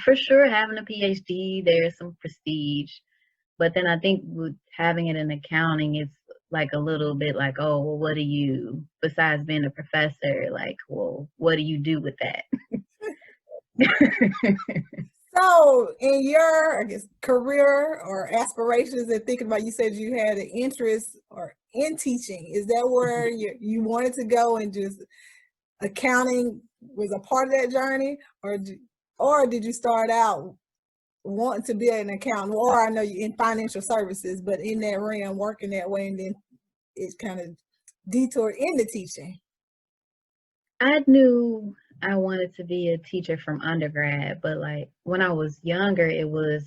for sure having a PhD, there's some prestige. But then I think with having it in accounting, it's like a little bit like, oh, well, what do you, besides being a professor, like, well, what do you do with that? So in your, I guess, career or aspirations and thinking about, you said you had an interest or in teaching. Is that where you wanted to go, and just accounting was a part of that journey? Or did you start out wanting to be an accountant? Or I know you in financial services, but in that realm, working that way, and then it kind of detoured into teaching? I knew I wanted to be a teacher from undergrad, but like when I was younger, it was,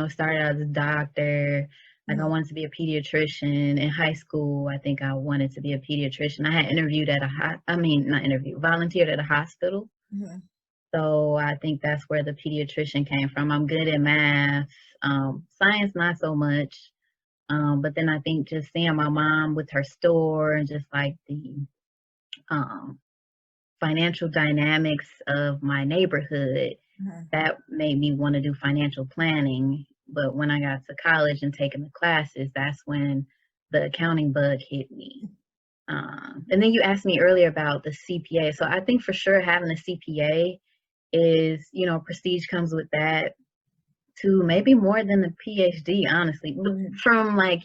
started out as a doctor. Like I wanted to be a pediatrician. In high school, I think I wanted to be a pediatrician. I had interviewed at not interviewed, volunteered at a hospital. Mm-hmm. So I think that's where the pediatrician came from. I'm good at math, science not so much. But then I think just seeing my mom with her store and just like the um, financial dynamics of my neighborhood, that made me want to do financial planning. But when I got to college and taking the classes, that's when the accounting bug hit me. And then you asked me earlier about the CPA. So I think for sure having a CPA is, prestige comes with that too, maybe more than the PhD, honestly, from like,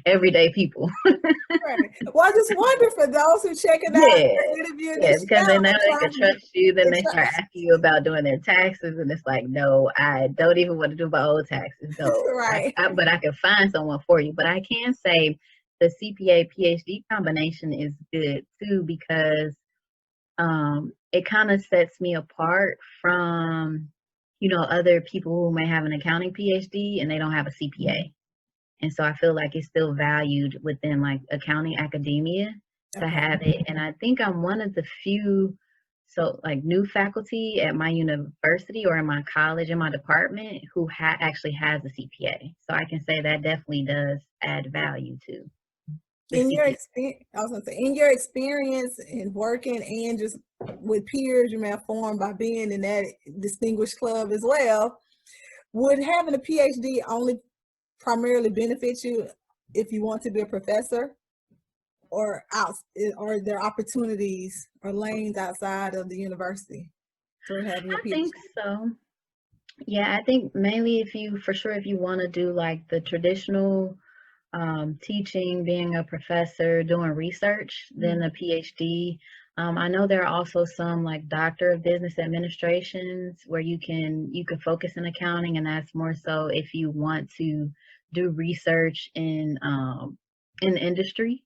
everyday people. Right. Well, I just wonder for those who check it out, interview this because they show, know they can trust you. Then they start exactly. asking you about doing their taxes, and it's like, no, I don't even want to do my old taxes. No, Right. but I can find someone for you. But I can say the CPA PhD combination is good too, because it kind of sets me apart from, other people who may have an accounting PhD and they don't have a CPA. And so I feel like it's still valued within like accounting academia to have it. And I think I'm one of the few, so like new faculty at my university or in my college, in my department, who actually has a CPA. So I can say that definitely does add value to. In your experience, I was gonna say, in your experience in working and just with peers you may have formed by being in that distinguished club as well, would having a PhD only primarily benefit you if you want to be a professor, or are there opportunities or lanes outside of the university for having a PhD? I think so. Yeah, I think mainly if you want to do like the traditional teaching, being a professor, doing research, then a PhD. I know there are also some like Doctor of Business Administrations where you can focus in accounting, and that's more so if you want to do research in industry.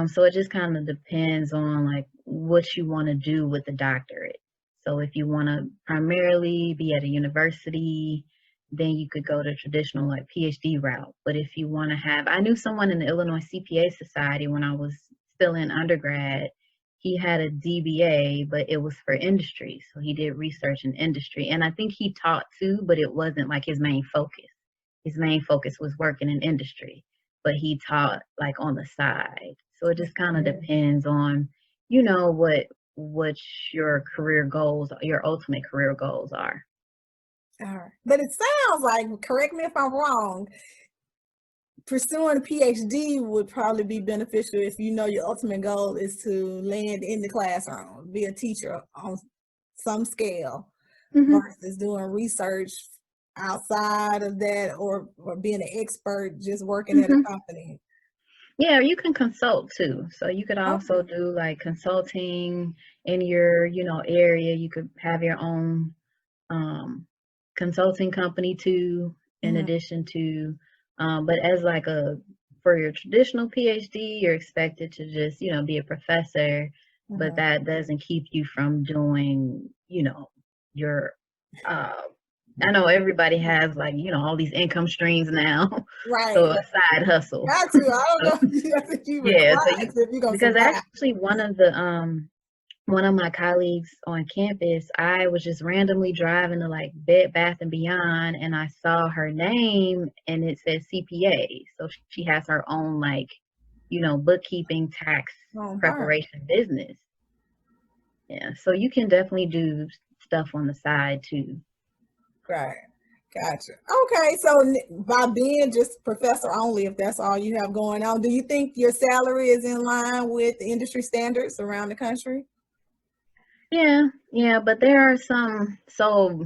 So it just kind of depends on like what you want to do with the doctorate. So if you want to primarily be at a university, then you could go the traditional like PhD route. But if you want to I knew someone in the Illinois CPA Society when I was still in undergrad. He had a DBA, but it was for industry. So he did research in industry. And I think he taught too, but it wasn't like his main focus. His main focus was working in industry, but he taught like on the side. So it just kind of depends on, what your career goals, your ultimate career goals are. All right. But it sounds like, correct me if I'm wrong, pursuing a PhD would probably be beneficial if your ultimate goal is to land in the classroom, be a teacher on some scale, versus doing research outside of that, or being an expert just working at a company. Yeah, you can consult too. So you could also do like consulting in your, area. You could have your own consulting company too, in addition to, but as like for your traditional PhD, you're expected to just, be a professor, but that doesn't keep you from doing, your, I know everybody has like, all these income streams now. Right. So a side hustle. Got to. I don't know if you because actually one of my colleagues on campus, I was just randomly driving to like Bed Bath and Beyond, and I saw her name and it said CPA. So she has her own like, bookkeeping, tax preparation business. Yeah, so you can definitely stuff on the side too. Right. Gotcha. Okay. So by being just professor only, if that's all you have going on, do you think your salary is in line with the industry standards around the country? Yeah, but there are some, so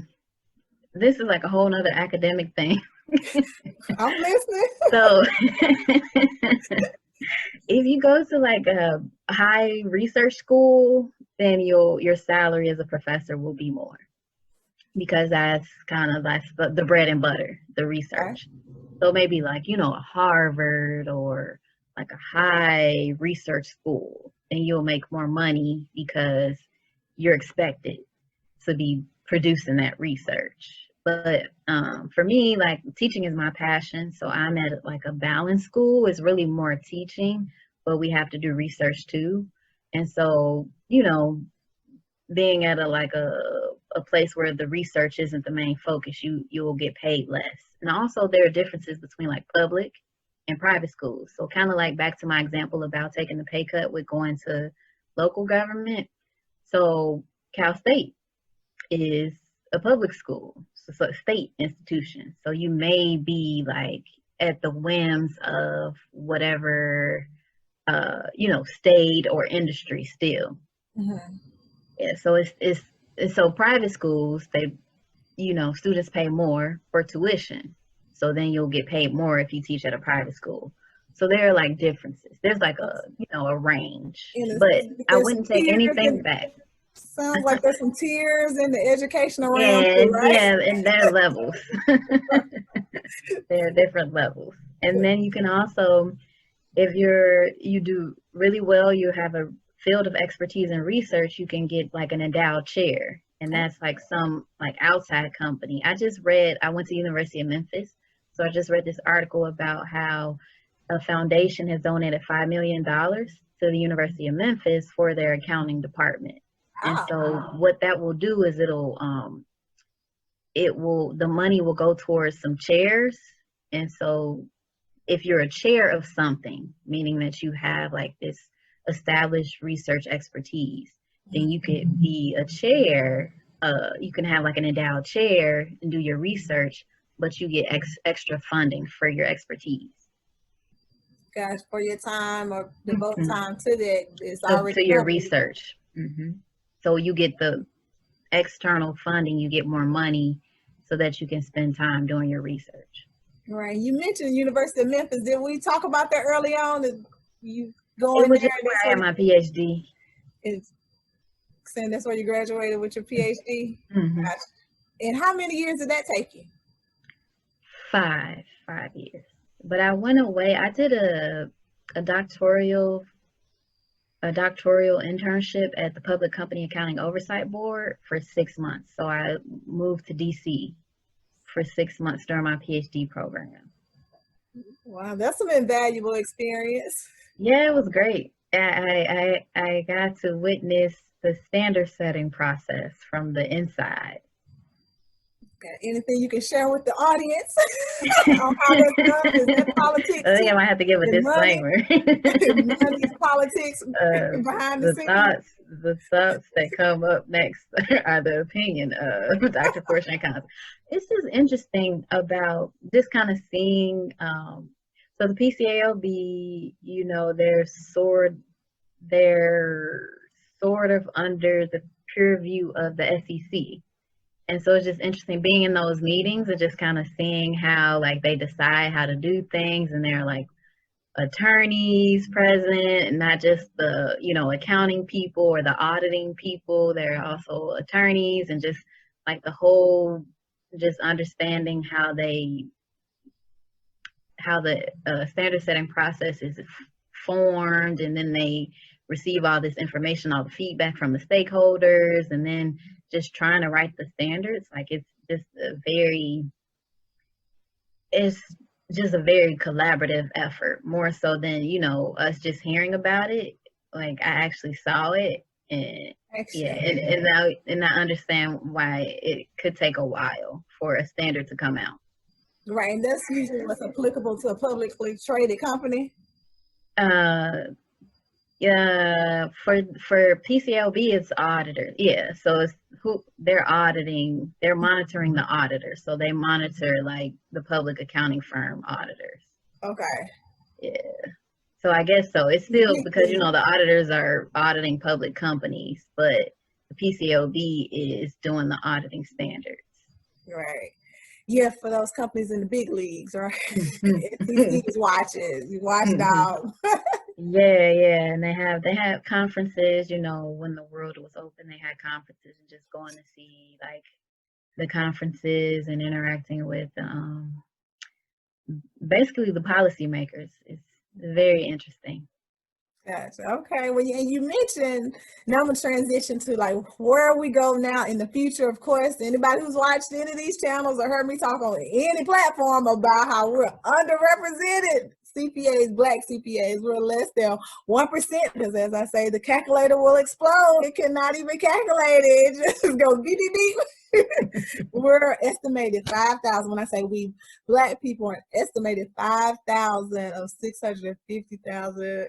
this is like a whole nother academic thing. I'm listening. So if you go to like a high research school, then your salary as a professor will be more, because that's kind of like the bread and butter, the Okay. research. So maybe like, a Harvard or like a high research school, then you'll make more money because you're expected to be producing that research. But for me, like teaching is my passion. So I'm at like a balanced school. It's really more teaching, but we have to do research too. And so, being at a place where the research isn't the main focus, you will get paid less. And also there are differences between like public and private schools. So kind of like back to my example about taking the pay cut with going to local government. So Cal State is a public school, so it's a state institution. So you may be like at the whims of whatever state or industry still. Mhm. Yeah, so it's so private schools, they, students pay more for tuition. So then you'll get paid more if you teach at a private school. So there are like differences. There's like a range, And but I there's some wouldn't take tiers anything back. sounds like there's some tiers in the educational realm Yeah, too, right? yeah, and there are levels. There are different levels. And then you can also, if you do really well, you have a field of expertise in research, you can get like an endowed chair. And that's like some like outside company. I went to University of Memphis. So I just read this article about how a foundation has donated $5 million to the University of Memphis for their accounting department. And Wow. so what that will do is the money will go towards some chairs. And so if you're a chair of something, meaning that you have like this established research expertise, then you could be a chair. You can have like an endowed chair and do your research, but you get extra funding for your expertise. Gosh, for your time or devote Mhm. time to that, it's already To your covered. research. So you get the external funding, you get more money so that you can spend time doing your research. Right. You mentioned University of Memphis. Did we talk about that early on? That you It going was there? just And where that's I where had my PhD. it's saying that's where you graduated with your PhD. Mhm. Gosh. And how many years did that take you? 5 years. But I went away. I did a doctoral internship at the Public Company Accounting Oversight Board for 6 months. So I moved to DC for 6 months during my PhD program. Wow, that's some invaluable experience. Yeah, it was great. I got to witness the standard setting process from the inside. Anything you can share with the audience on how that's done? Is that politics I think too? I might have to give a And money, disclaimer. money, politics behind the scenes. The thoughts that come up next are the opinion of Dr. Porschia Nkansa. It's just interesting about just kind of seeing. So the PCAOB, they're sort of under the purview of the SEC. And so it's just interesting being in those meetings and just kind of seeing how like they decide how to do things, and they're like attorneys present and not just the accounting people or the auditing people. They're also attorneys, and just like the whole just understanding how the standard setting process is formed, and then they receive all this information, all the feedback from the stakeholders, and then just trying to write the standards. Like it's just a very collaborative effort, more so than us just hearing about it. Like I actually saw it, and yeah, and I understand why it could take a while for a standard to come out. Right, and that's usually what's applicable to a publicly traded company. Yeah, for PCLB, it's auditors. Yeah, so it's who they're auditing, they're monitoring the auditors. So they monitor like the public accounting firm auditors. Okay. Yeah. So I guess so. It's The still big because league. the auditors are auditing public companies, but the PCOB is doing the auditing standards. Right. Yeah, for those companies in the big leagues, right? Yeah, SEC is watching, you watchdog. yeah, and they have conferences. When the world was open, they had conferences and just going to see like the conferences and interacting with basically the policymakers. It's very interesting. Gotcha. Okay. Well, and you mentioned, now I'm gonna transition to like where we go now in the future. Of course, anybody who's watched any of these channels or heard me talk on any platform about how we're underrepresented CPAs, Black CPAs, we're less than 1%. Because as I say, the calculator will explode. It cannot even calculate it. It just go beep beep beep. We're estimated 5,000. When I say we, Black people are estimated 5,000 of 650,000.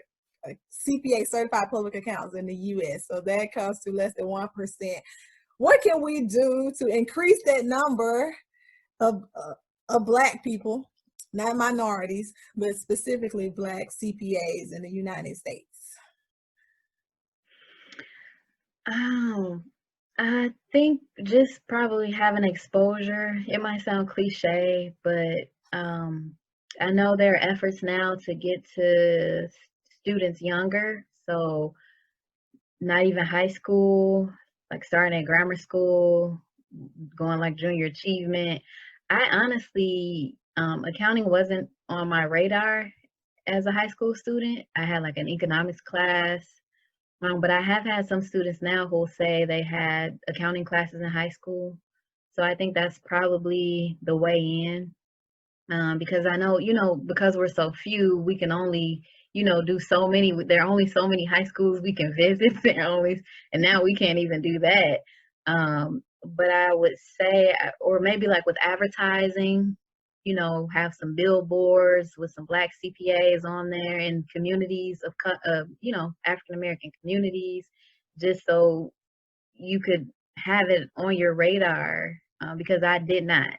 CPA certified public accountants in the US. So that comes to less than 1%. What can we do to increase that number of Black people, not minorities, but specifically Black CPAs in the United States? Oh, I think just probably having exposure. It might sound cliche, but I know there are efforts now to get to students younger. So not even high school, like starting at grammar school, going like junior achievement. I honestly, accounting wasn't on my radar as a high school student. I had like an economics class, but I have had some students now who will say they had accounting classes in high school. So I think that's probably the way in, because I know, because we're so few, we can only, do so many. There are only so many high schools we can visit. And now we can't even do that. But I would say, or maybe like with advertising, have some billboards with some Black CPAs on there in communities of, African American communities, just so you could have it on your radar, because I did not.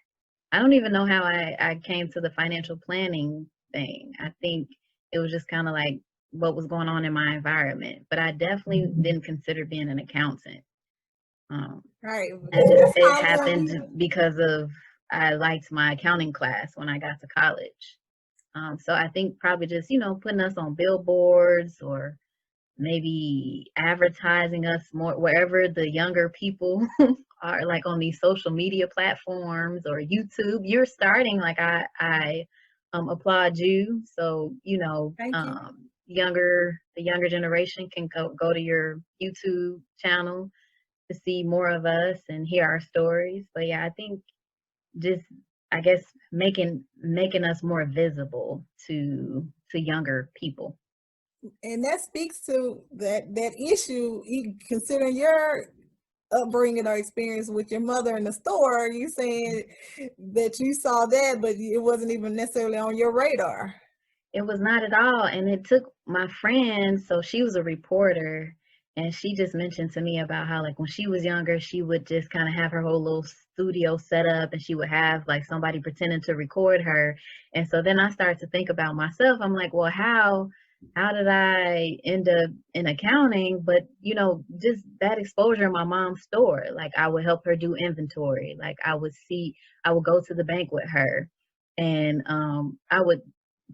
I don't even know how I came to the financial planning thing. I think it was just kind of like what was going on in my environment, but I definitely didn't consider being an accountant. Right. It That's how happened because of I liked my accounting class when I got to college. So I think probably just putting us on billboards or maybe advertising us more wherever the younger people are, like on these social media platforms or YouTube. You're starting, like I applaud you. So Thank you. the younger generation can go to your YouTube channel to see more of us and hear our stories. But yeah, I think just, I guess, making us more visible to younger people. And that speaks to that issue, considering your upbringing or experience with your mother in the store. You saying that you saw that, but it wasn't even necessarily on your radar. It was not at all. And it took my friend, so she was a reporter, and she just mentioned to me about how, like, when she was younger, she would just kind of have her whole little studio set up and she would have like somebody pretending to record her. And so then I started to think about myself. I'm like, well, how did I end up in accounting? But just that exposure in my mom's store. Like I would help her do inventory. Like I would go to the bank with her, and I would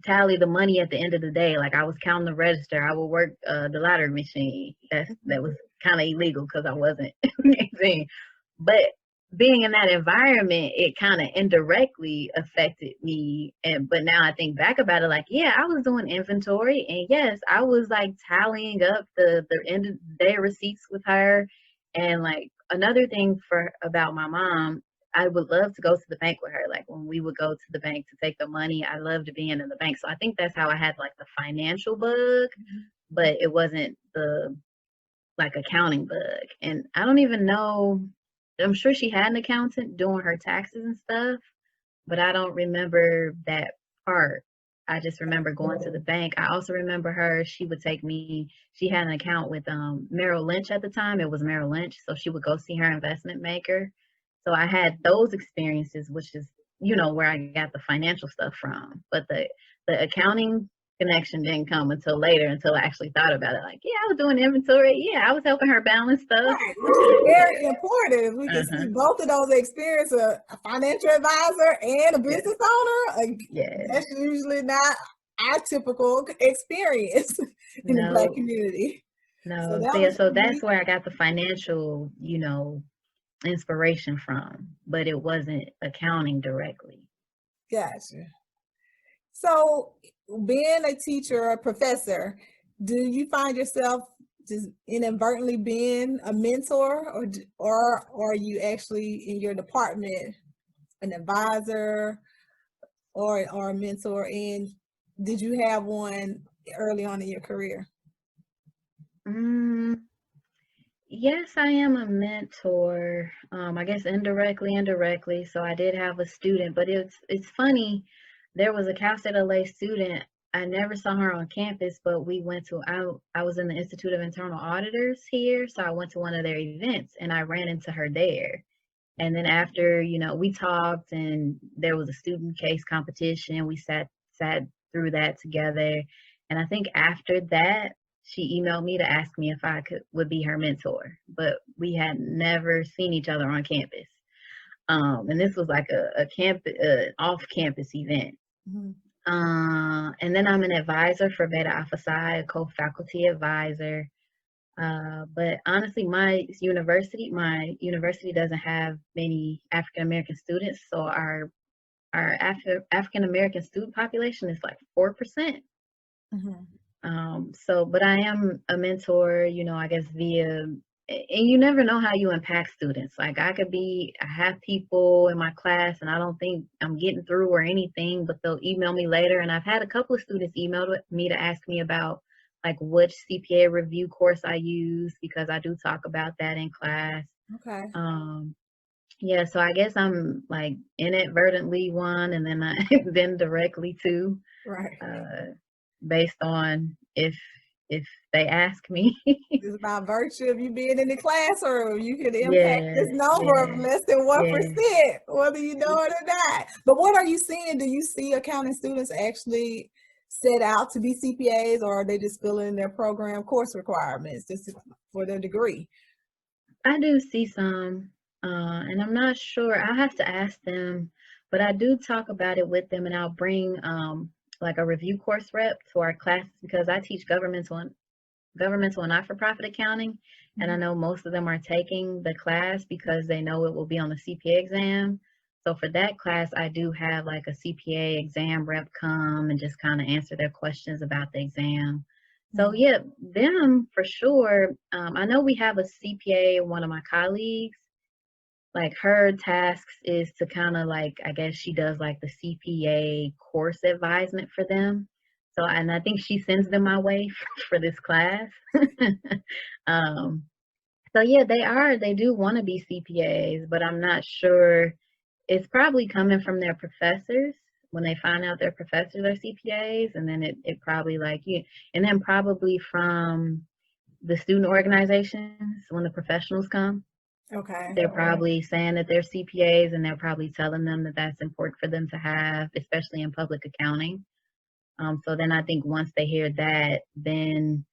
tally the money at the end of the day. Like I was counting the register. I would work the lottery machine. That was kind of illegal because I wasn't 18. But being in that environment, it kind of indirectly affected me. But now I think back about it, like, yeah, I was doing inventory, and yes, I was like tallying up the end of the day receipts with her. And like another thing about my mom, I would love to go to the bank with her. Like when we would go to the bank to take the money, I loved being in the bank. So I think that's how I had like the financial bug, but it wasn't the like accounting bug. And I don't even know, I'm sure she had an accountant doing her taxes and stuff, but I don't remember that part. I just remember going to the bank. I also remember her, she would take me, she had an account with Merrill Lynch at the time. It was Merrill Lynch. So she would go see her investment maker. So I had those experiences, which is, where I got the financial stuff from. But the accounting connection didn't come until later, until I actually thought about it. Like, yeah, I was doing inventory. Yeah, I was helping her balance stuff. Right, which is very important. We can see Uh-huh. both of those experiences, a financial advisor and a Yes. business owner. Yes. That's usually not our typical experience in the Black No, community. So no. that So yeah, was so that's unique. where I got the financial, inspiration from, but it wasn't accounting directly. Gotcha. So being a teacher or a professor, do you find yourself just inadvertently being a mentor, or are you actually in your department an advisor or a mentor? And did you have one early on in your career? Mm, yes, I am a mentor. I guess indirectly. So I did have a student, but it's funny. There was a Cal State LA student. I never saw her on campus, but we went to I was in the Institute of Internal Auditors here, so I went to one of their events and I ran into her there. And then after, we talked and there was a student case competition. We sat through that together. And I think after that, she emailed me to ask me if I would be her mentor. But we had never seen each other on campus. And this was like a off-campus event. Mm-hmm. And then I'm an advisor for Beta Alpha Psi, a co-faculty advisor. But honestly, my university doesn't have many African American students, so our African American student population is like 4%. But I am a mentor, I guess and you never know how you impact students. Like I have people in my class and I don't think I'm getting through or anything, but they'll email me later. And I've had a couple of students email me to ask me about like which CPA review course I use, because I do talk about that in class. Okay. Yeah, so I guess I'm like inadvertently one, and then then directly two. Right. Based on if they ask me. Just by virtue of you being in the classroom, you can impact Yeah, this number of yeah, less than yeah. 1%, whether you know it or not. But what are you seeing? Do you see accounting students actually set out to be CPAs, or are they just filling their program course requirements just for their degree? I do see some, and I'm not sure. I'll have to ask them, but I do talk about it with them, and I'll bring like a review course rep to our classes, because I teach governmental and not-for-profit accounting, and I know most of them are taking the class because they know it will be on the CPA exam. So for that class, I do have like a CPA exam rep come and just kind of answer their questions about the exam. So yeah, them for sure. I know we have a CPA, one of my colleagues, like her tasks is to kind of like, I guess she does like the CPA course advisement for them. So, and I think she sends them my way for this class. um, so yeah, they do want to be CPAs, but I'm not sure. It's probably coming from their professors when they find out their professors are CPAs, and then it probably like you, and then probably from the student organizations when the professionals come. Okay. They're probably saying that they're CPAs, and they're probably telling them that that's important for them to have, especially in public accounting. So then I think once they hear that, then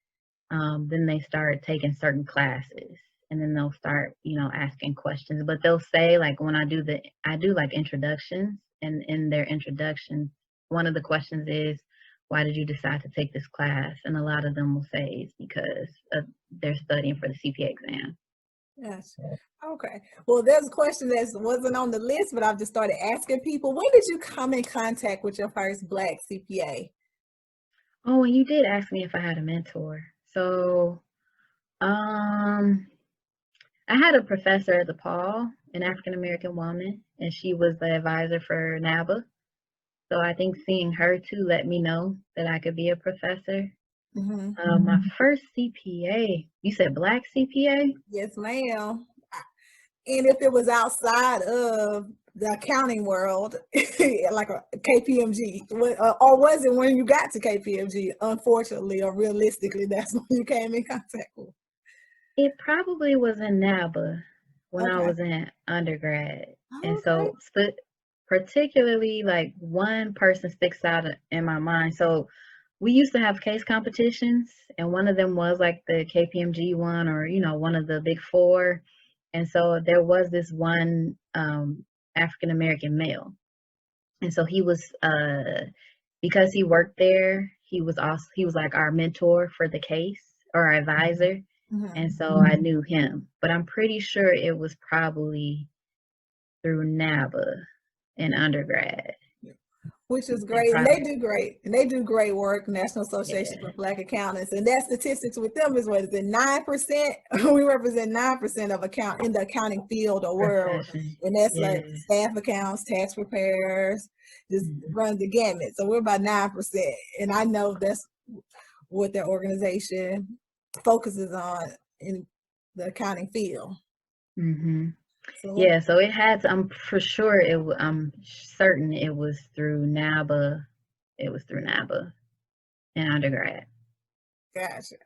they start taking certain classes, and then they'll start, asking questions. But they'll say like when I do like introductions, and in their introductions, one of the questions is, why did you decide to take this class? And a lot of them will say it's because they're studying for the CPA exam. Yes. Okay. Well, there's a question that wasn't on the list, but I've just started asking people. When did you come in contact with your first Black CPA? Oh, and you did ask me if I had a mentor. So, um, I had a professor at DePaul, an African American woman, and she was the advisor for NABA. So I think seeing her too let me know that I could be a professor. My first CPA, you said Black CPA? Yes, ma'am. And if it was outside of the accounting world, like a KPMG, or was it when you got to KPMG? Unfortunately, or realistically, that's when you came in contact with. It probably was in NABA when I Okay. was in undergrad. And Okay. so particularly like one person sticks out in my mind. So we used to have case competitions, and one of them was like the KPMG one, or one of the big four. And so there was this one African American male. And so he was because he worked there, he was like our mentor for the case, or our advisor. Mm-hmm. And so I knew him, but I'm pretty sure it was probably through NABA in undergrad. Which is And great, and they do great, work. National Association yeah, for Black Accountants, and that statistics with them is what is it, 9%? We represent 9% of in the accounting field or world, profession. and that's Yeah. like staff accounts, tax preparers, just run the gamut. So we're about 9%, and I know that's what their organization focuses on in the accounting field. Mm-hmm. So Yeah, so it had to, I'm certain it was through NABA. It was through NABA in undergrad. gotcha.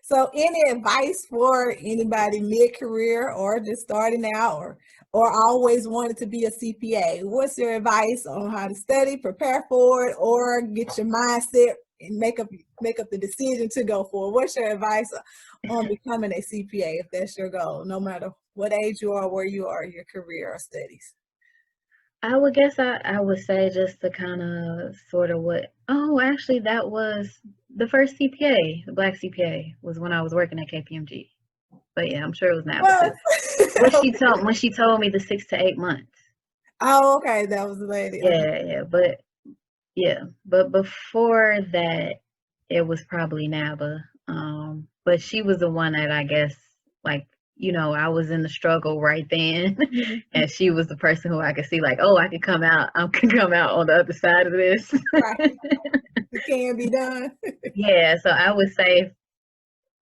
So any advice for anybody mid-career or just starting out, or always wanted to be a CPA? What's your advice on how to study, prepare for it, or get your mindset and make up the decision to go for it? What's your advice on becoming a CPA if that's your goal, no matter what age you are, where you are in your career or studies? I would guess I would say just to kind of sort of actually that was the first CPA, the Black CPA, was when I was working at KPMG. But yeah, I'm sure it was NABA Well, too. When she told me the 6 to 8 months. oh, okay, that was the lady. Okay. But before that, it was probably NABA. But she was the one that I guess, like, I was in the struggle right then, and she was the person who I could see, like, oh, I can come out on the other side of this. Right. It can be done. Yeah, so I would say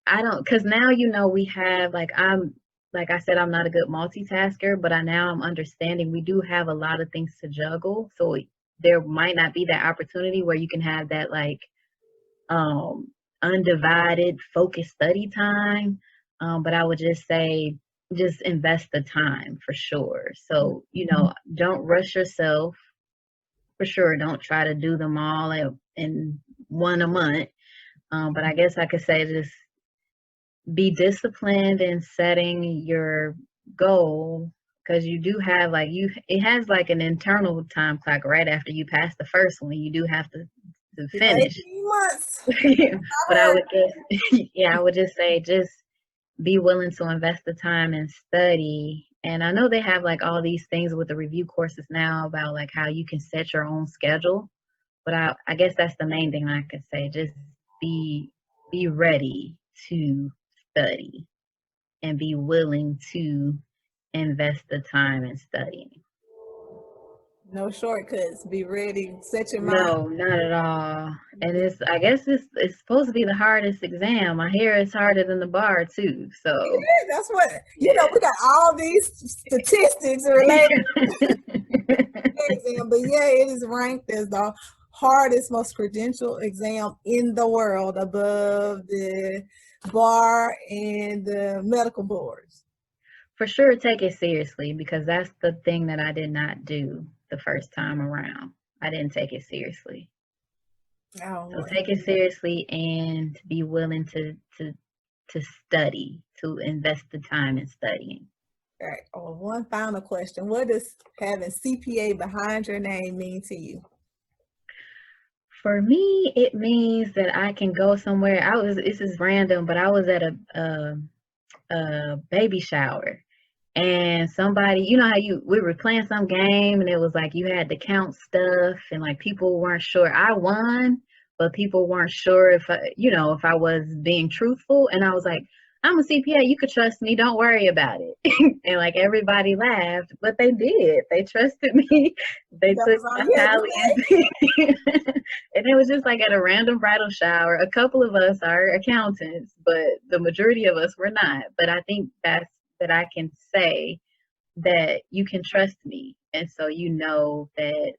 because now we have like I said, I'm not a good multitasker, but I'm understanding we do have a lot of things to juggle. So there might not be that opportunity where you can have that like undivided focused study time. But I would just say just invest the time for sure. So, don't rush yourself for sure. Don't try to do them all in one a month. But I guess I could say just be disciplined in setting your goal, because you do have it has like an internal time clock right after you pass the first one. You do have to finish. 18 months. But I would guess, yeah, I would just say just be willing to invest the time and study. And I know they have like all these things with the review courses now about like how you can set your own schedule. But I guess that's the main thing I could say. Just be ready to study and be willing to invest the time in studying. No shortcuts. Be ready. Set your mind. No, not at all. And I guess it's supposed to be the hardest exam. I hear it's harder than the bar too. So Yeah, that's what we got all these statistics related to the exam, but yeah, it is ranked as the hardest, most credentialed exam in the world, above the bar and the medical boards. For sure, take it seriously, because that's the thing that I did not do the first time around. I didn't take it seriously. So take it seriously and be willing to study, to invest the time in studying. All right. Oh, one final question. What does having CPA behind your name mean to you? For me, it means that I can go somewhere. This is random, but I was at a baby shower, and somebody, how we were playing some game, and it was like you had to count stuff, and like people weren't sure. I won, but people weren't sure if I was being truthful, and I was like, I'm a CPA, you could trust me, don't worry about it. And like everybody laughed, but they did. They trusted me. They took my tally. And it was just like at a random bridal shower. A couple of us are accountants, but the majority of us were not. But I think that I can say that you can trust me. And so you know that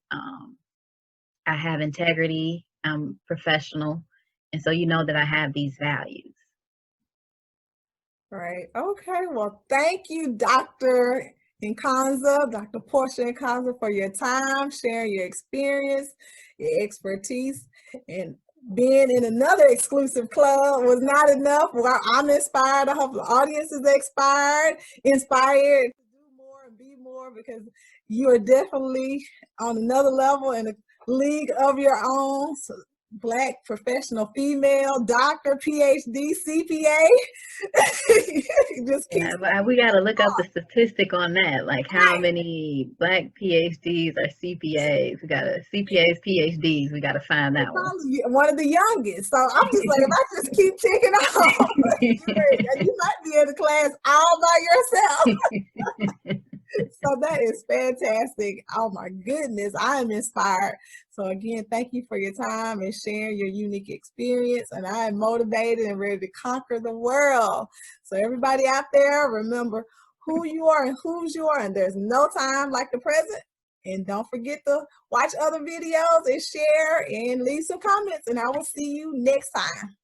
I have integrity, I'm professional, and so you know that I have these values. Right. Okay. Well, thank you, Dr. Nkansa, Dr. Porschia Nkansa, for your time, sharing your experience, your expertise, and being in another exclusive club was not enough. Well, I'm inspired. I hope the audience is inspired to do more and be more, because you are definitely on another level in a league of your own. So, Black professional female doctor, PhD, CPA. Just keep Yeah, we got to look up the statistic on that, like how right. many Black PhDs are CPAs. We got to CPAs, PhDs. We got to find that one. Probably one of the youngest. So I'm just like, if I just keep ticking off, you might be in the class all by yourself. So that is fantastic. Oh my goodness, I am inspired. So again, thank you for your time and sharing your unique experience. And I am motivated and ready to conquer the world. So everybody out there, remember who you are and whose you are. And there's no time like the present. And don't forget to watch other videos and share and leave some comments. And I will see you next time.